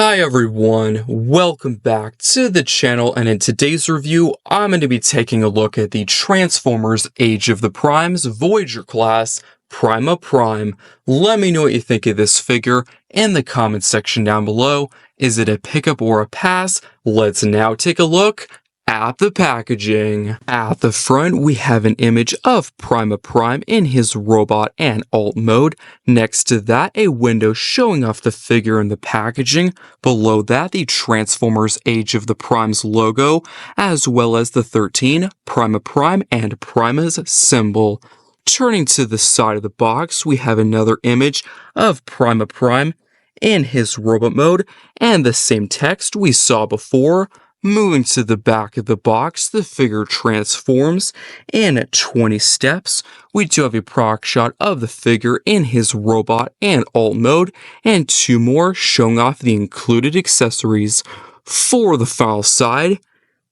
Hi everyone, welcome back to the channel, and in today's review, I'm going to be taking a look at the Transformers Age of the Primes Voyager class, Prima Prime. Let me know what you think of this figure in the comment section down below. Is it a pickup or a pass? Let's now take a look at the packaging. At the front, we have an image of Prima Prime in his robot and alt mode. Next to that, a window showing off the figure in the packaging. Below that, the Transformers Age of the Primes logo, as well as the 13, Prima Prime, and Prima's symbol. Turning to the side of the box, we have another image of Prima Prime in his robot mode, and the same text we saw before. Moving to the back of the box, the figure transforms in 20 steps. We do have a product shot of the figure in his robot and alt mode, and two more showing off the included accessories. For the file side,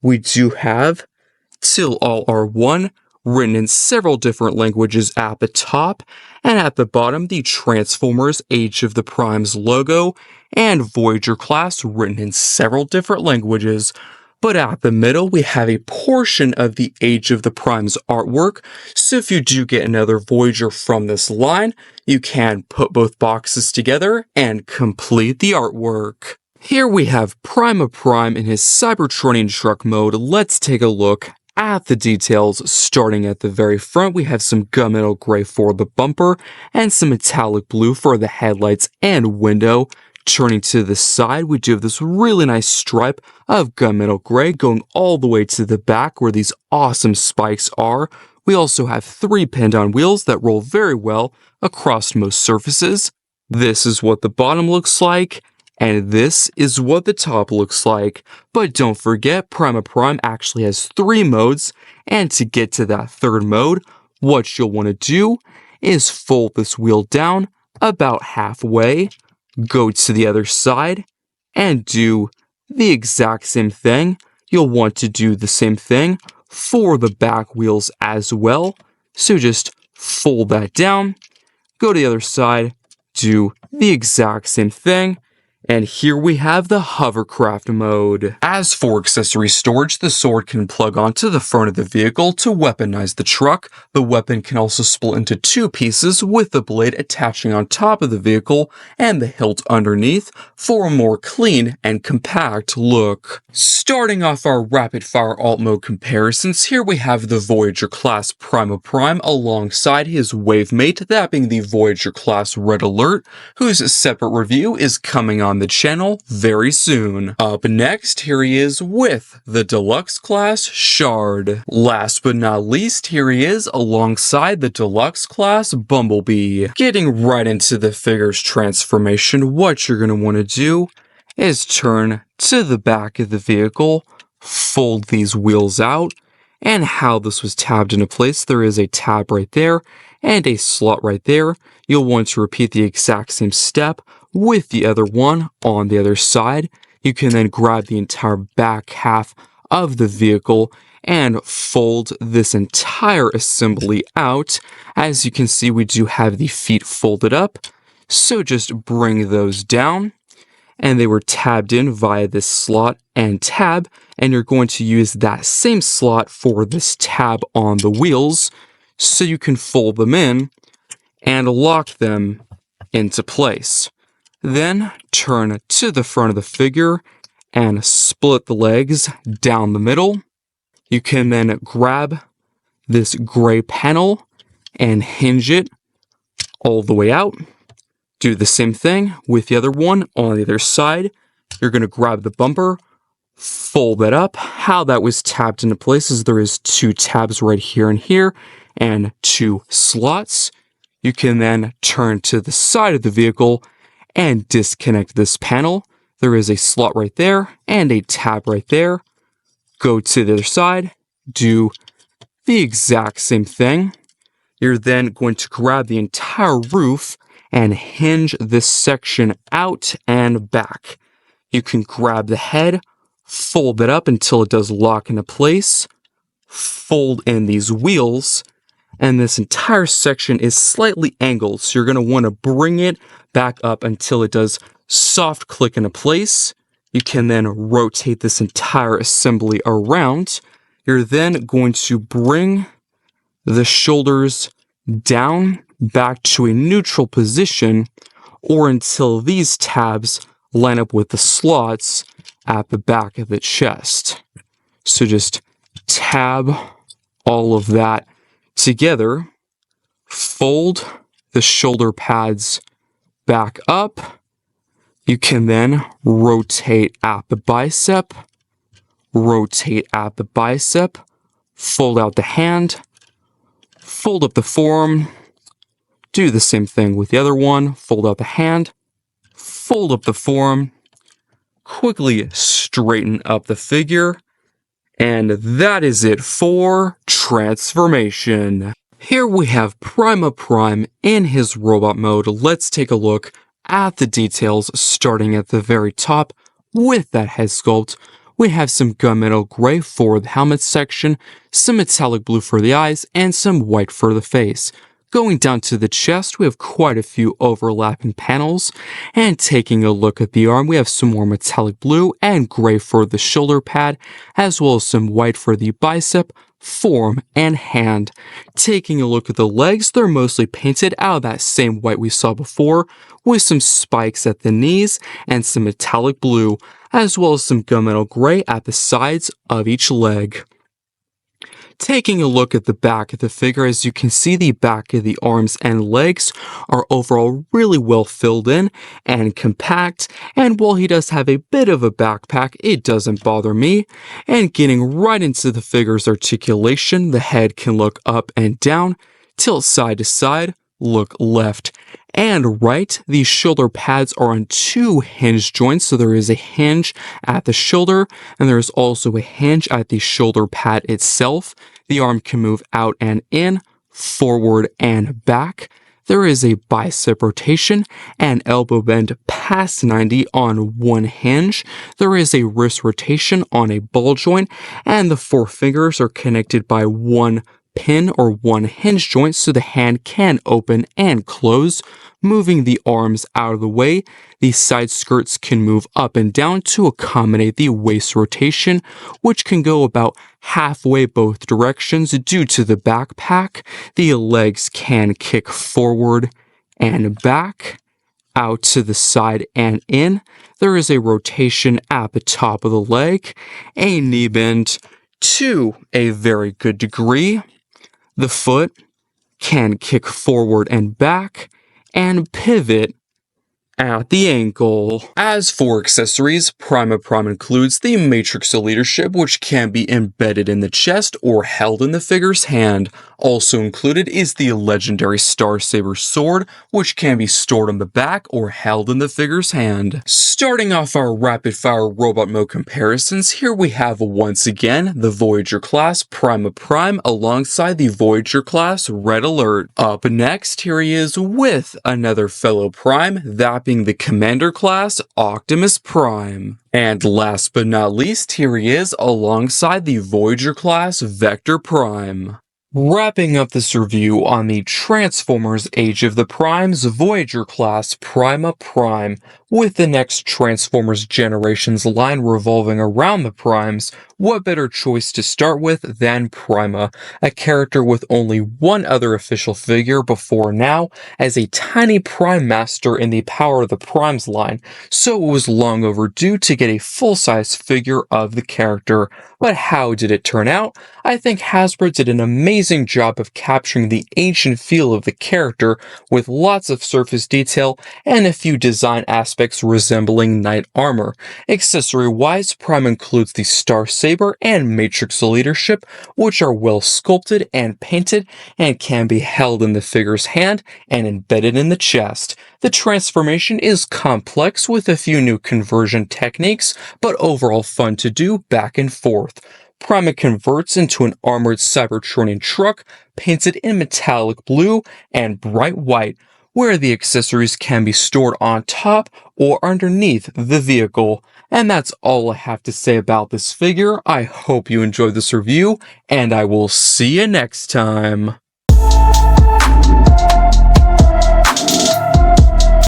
we do have Till All Are One, written in several different languages at the top, and at the bottom, the Transformers Age of the Primes logo, and Voyager class written in several different languages. But at the middle, we have a portion of the Age of the Primes artwork, so if you do get another Voyager from this line, you can put both boxes together and complete the artwork. Here we have Prima Prime in his Cybertronian truck mode. Let's take a look at the details. Starting at the very front, we have some gunmetal gray for the bumper and some metallic blue for the headlights and window. Turning to the side, we do have this really nice stripe of gunmetal gray going all the way to the back where these awesome spikes are. We also have 3 pinned-on wheels that roll very well across most surfaces. This is what the bottom looks like, and this is what the top looks like. But don't forget, Prima Prime actually has 3 modes, and to get to that 3rd mode, what you'll want to do is fold this wheel down about halfway, go to the other side, and do the exact same thing. You'll want to do the same thing for the back wheels as well. So just fold that down, go to the other side, do the exact same thing. And here we have the hovercraft mode. As for accessory storage, the sword can plug onto the front of the vehicle to weaponize the truck. The weapon can also split into 2 pieces with the blade attaching on top of the vehicle and the hilt underneath for a more clean and compact look. Starting off our rapid fire alt mode comparisons, here we have the Voyager class Prima Prime alongside his wave mate, that being the Voyager class Red Alert, whose separate review is coming on the channel very soon. Up next, here he is with the deluxe class Shard. Last but not least, here he is alongside the deluxe class Bumblebee. Getting right into the figure's transformation, what you're going to want to do is turn to the back of the vehicle, fold these wheels out, and how this was tabbed into place. There is a tab right there and a slot right there. You'll want to repeat the exact same step with the other one on the other side. You can then grab the entire back half of the vehicle and fold this entire assembly out. As you can see, we do have the feet folded up, so just bring those down, and they were tabbed in via this slot and tab, and you're going to use that same slot for this tab on the wheels, so you can fold them in and lock them into place. Then turn to the front of the figure and split the legs down the middle. You can then grab this gray panel and hinge it all the way out. Do the same thing with the other one on the other side. You're going to grab the bumper, fold that up. How that was tabbed into place is there is 2 tabs right here and here and 2 slots. You can then turn to the side of the vehicle and disconnect this panel. There is a slot right there and a tab right there. Go to the other side, do the exact same thing. You're then going to grab the entire roof and hinge this section out and back. You can grab the head, fold it up until it does lock into place, fold in these wheels, and this entire section is slightly angled, so you're going to want to bring it back up until it does soft click into place. You can then rotate this entire assembly around. You're then going to bring the shoulders down back to a neutral position, or until these tabs line up with the slots at the back of the chest. So just tab all of that together, fold the shoulder pads back up. You can then rotate at the bicep, rotate at the bicep, fold out the hand, fold up the forearm, do the same thing with the other one, fold out the hand, fold up the forearm, quickly straighten up the figure, and that is it for transformation. Here we have Prima Prime in his robot mode. Let's take a look at the details, starting at the very top with that head sculpt. We have some gunmetal gray for the helmet section, some metallic blue for the eyes, and some white for the face. Going down to the chest, we have quite a few overlapping panels, and taking a look at the arm, we have some more metallic blue and gray for the shoulder pad, as well as some white for the bicep, forearm, and hand. Taking a look at the legs, they're mostly painted out of that same white we saw before, with some spikes at the knees and some metallic blue, as well as some gunmetal gray at the sides of each leg. Taking a look at the back of the figure, as you can see, the back of the arms and legs are overall really well filled in and compact, and while he does have a bit of a backpack, it doesn't bother me. And getting right into the figure's articulation, the head can look up and down, tilt side to side, look left and right. The shoulder pads are on two hinge joints, so there is a hinge at the shoulder, and there is also a hinge at the shoulder pad itself. The arm can move out and in, forward and back. There is a bicep rotation and elbow bend past 90 on one hinge. There is a wrist rotation on a ball joint, and the four fingers are connected by one pin or one hinge joint, so the hand can open and close. Moving the arms out of the way, the side skirts can move up and down to accommodate the waist rotation, which can go about halfway both directions due to the backpack. The legs can kick forward and back, out to the side and in. There is a rotation at the top of the leg, a knee bend to a very good degree. The foot can kick forward and back and pivot at the ankle. As for accessories, Prima Prime includes the Matrix of Leadership, which can be embedded in the chest or held in the figure's hand. Also included is the legendary Star Saber sword, which can be stored on the back or held in the figure's hand. Starting off our rapid-fire robot mode comparisons, here we have once again the Voyager class Prima Prime alongside the Voyager class Red Alert. Up next, here he is with another fellow Prime, that being the Commander class Optimus Prime. And last but not least, here he is alongside the Voyager class Vector Prime. Wrapping up this review on the Transformers Age of the Primes Voyager class Prima Prime, with the next Transformers Generations line revolving around the Primes, what better choice to start with than Prima, a character with only one other official figure before now as a tiny Prime Master in the Power of the Primes line, so it was long overdue to get a full-size figure of the character. But how did it turn out? I think Hasbro did an amazing job of capturing the ancient feel of the character with lots of surface detail and a few design aspects resembling knight armor. Accessory-wise, Prime includes the Star Saber and Matrix of Leadership, which are well sculpted and painted and can be held in the figure's hand and embedded in the chest. The transformation is complex with a few new conversion techniques, but overall fun to do back and forth. Prima converts into an armored Cybertronian truck painted in metallic blue and bright white, where the accessories can be stored on top or underneath the vehicle. And that's all I have to say about this figure. I hope you enjoyed this review, and I will see you next time.